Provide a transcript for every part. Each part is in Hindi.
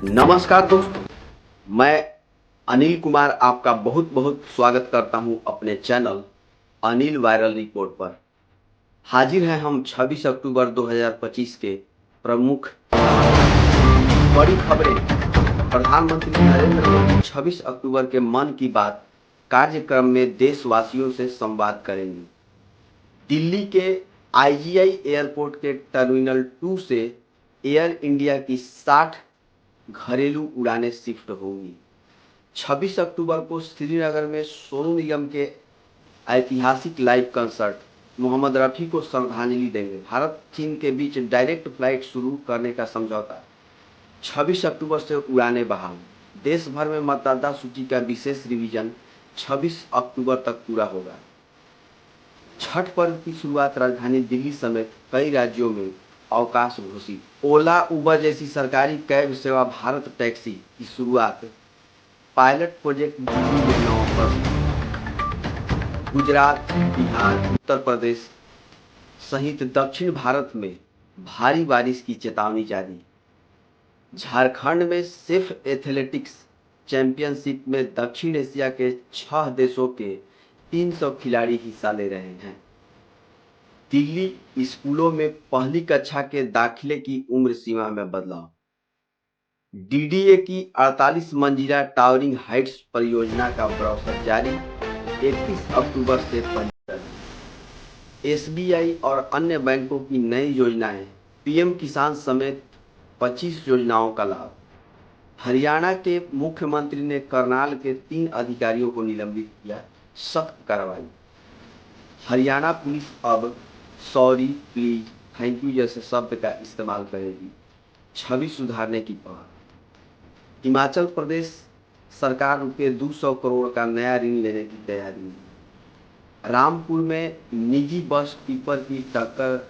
नमस्कार दोस्तों, मैं अनिल कुमार आपका बहुत बहुत स्वागत करता हूं अपने चैनल अनिल वायरल रिपोर्ट पर। हाजिर हैं हम 26 अक्टूबर 2025 के प्रमुख बड़ी खबरें। प्रधानमंत्री नरेंद्र मोदी 26 अक्टूबर के मन की बात कार्यक्रम में देशवासियों से संवाद करेंगे। दिल्ली के आईजीआई एयरपोर्ट के टर्मिनल 2 से एयर इंडिया की 60 घरेलू उड़ानें शिफ्ट होंगी। 26 अक्टूबर को श्रीनगर में सोनू निगम के ऐतिहासिक लाइव कंसर्ट मोहम्मद रफ़ी को श्रद्धांजलि देंगे। भारत चीन के बीच डायरेक्ट फ्लाइट शुरू करने का समझौता। 26 अक्टूबर से उड़ानें बहाल। देश भर में मतदाता सूची का विशेष रिवीजन 26 अक्टूबर तक पूरा होगा। छठ पर्व की शुरुआत राजधानी दिल्ली समेत कई राज्यों में अवकाश घोषित। ओला उबर जैसी सरकारी कैब सेवा भारत टैक्सी की शुरुआत। पायलट प्रोजेक्ट दिल्ली में नवंबर से। गुजरात, बिहार, उत्तर प्रदेश सहित दक्षिण भारत में भारी बारिश की चेतावनी जारी। झारखंड में सिर्फ एथलेटिक्स चैंपियनशिप में दक्षिण एशिया के 6 देशों के 300 खिलाड़ी हिस्सा ले रहे हैं। दिल्ली स्कूलों में पहली कक्षा के दाखिले की उम्र सीमा में बदलाव। डीडीए की 48 मंजिला टावरिंग हाइट्स परियोजना का ब्रोशर जारी। 31 अक्टूबर से पंजीकरण। एसबीआई और अन्य बैंकों की नई योजनाएं। पीएम किसान समेत 25 योजनाओं का लाभ। हरियाणा के मुख्यमंत्री ने करनाल के 3 अधिकारियों को निलंबित किया। सख्त कार्रवाई। हरियाणा पुलिस अब सॉरी, प्लीज, थैंक यू जैसे शब्द का इस्तेमाल करेगी। छवि सुधारने की पहल। हिमाचल प्रदेश सरकार ₹200 करोड़ का नया ऋण लेने की तैयारी में। रामपुर में निजी बस टिपर की टक्कर,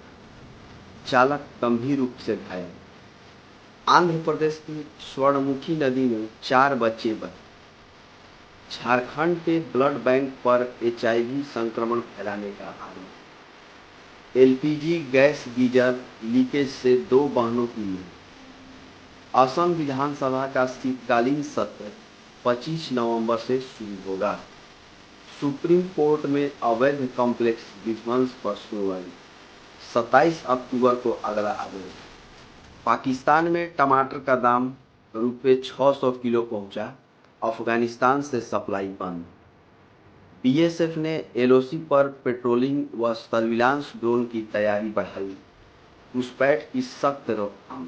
चालक गंभीर रूप से घायल। आंध्र प्रदेश की स्वर्णमुखी नदी में 4 बच्चे बहे। झारखंड के ब्लड बैंक पर एचआईवी संक्रमण फैलाने का आरोप। एलपीजी गैस गीजर लीकेज से 2 बहनों की मौत। असम विधानसभा का शीतकालीन सत्र 25 नवंबर से शुरू होगा। सुप्रीम कोर्ट में अवैध कॉम्प्लेक्स विध्वंस पर सुनवाई। 27 अक्टूबर को अगला आदेश। पाकिस्तान में टमाटर का दाम ₹600 किलो पहुंचा। अफगानिस्तान से सप्लाई बंद। बीएसएफ ने एलओसी पर पेट्रोलिंग व सर्विलांस ड्रोन की तैयारी बढ़ाई। घुसपैठ की सख्त रोकथाम।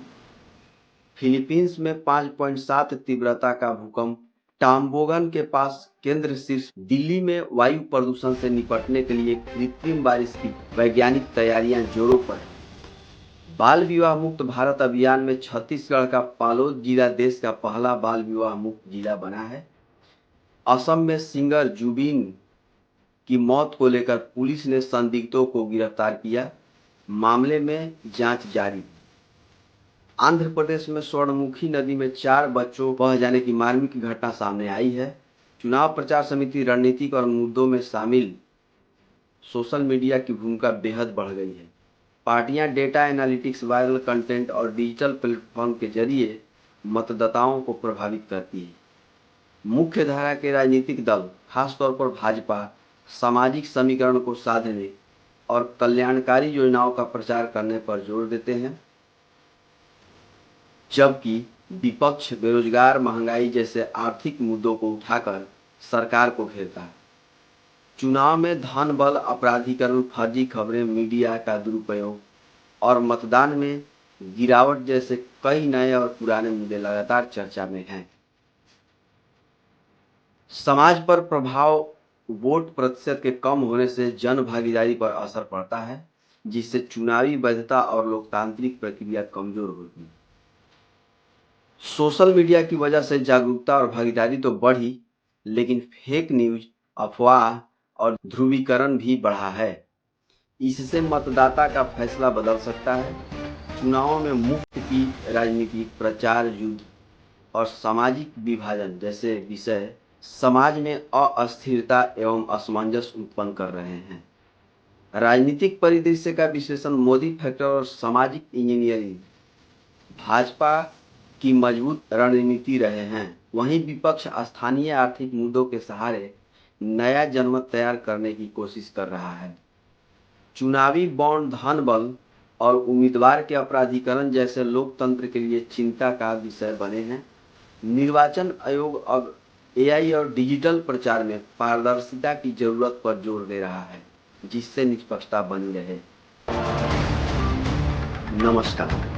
फिलीपींस में 5.7 तीव्रता का भूकंप। टाम्बोगन के पास केंद्र शीर्ष। दिल्ली में वायु प्रदूषण से निपटने के लिए कृत्रिम बारिश की वैज्ञानिक तैयारियां जोरों पर है। बाल विवाह मुक्त भारत अभियान में छत्तीसगढ़ का पालोद जिला देश का पहला बाल विवाह मुक्त जिला बना है। असम में सिंगर जुबिन की मौत को लेकर पुलिस ने संदिग्धों को गिरफ्तार किया। मामले में जांच जारी। आंध्र प्रदेश में स्वर्णमुखी नदी में 4 बच्चों बह जाने की मार्मिक घटना सामने आई है। चुनाव प्रचार समिति रणनीतिक और मुद्दों में शामिल। सोशल मीडिया की भूमिका बेहद बढ़ गई है। पार्टियां डेटा एनालिटिक्स, वायरल कंटेंट और डिजिटल प्लेटफॉर्म के जरिए मतदाताओं को प्रभावित करती है। मुख्य धारा के राजनीतिक दल, खासतौर पर भाजपा, सामाजिक समीकरण को साधने और कल्याणकारी योजनाओं का प्रचार करने पर जोर देते हैं, जबकि विपक्ष बेरोजगार, महंगाई जैसे आर्थिक मुद्दों को उठाकर सरकार को घेरता है। चुनाव में धन बल, अपराधीकरण, फर्जी खबरें, मीडिया का दुरुपयोग और मतदान में गिरावट जैसे कई नए और पुराने मुद्दे लगातार चर्चा में हैं। समाज पर प्रभाव। वोट प्रतिशत के कम होने से जन भागीदारी पर असर पड़ता है, जिससे चुनावी वैधता और लोकतांत्रिक प्रक्रिया कमजोर होती है। सोशल मीडिया की वजह से जागरूकता और भागीदारी तो बढ़ी, लेकिन फेक न्यूज, अफवाह और ध्रुवीकरण भी बढ़ा है। इससे मतदाता का फैसला बदल सकता है। चुनावों में मुफ्त की राजनीति, प्रचार युद्ध और सामाजिक विभाजन जैसे विषय समाज में अस्थिरता एवं असमंजस उत्पन्न कर रहे हैं। राजनीतिक परिदृश्य का विश्लेषण। मोदी फैक्टर और सामाजिक इंजीनियरिंग। भाजपा की मजबूत रणनीति रहे हैं। वहीं विपक्ष स्थानीय आर्थिक मुद्दों के सहारे नया जनमत तैयार करने की कोशिश कर रहा है। चुनावी बॉन्ड, धन बल और उम्मीदवार के अपराधीकरण जैसे लोकतंत्र के लिए चिंता का विषय बने हैं। निर्वाचन आयोग अब एआई और डिजिटल प्रचार में पारदर्शिता की जरूरत पर जोर दे रहा है, जिससे निष्पक्षता बनी रहे। नमस्कार।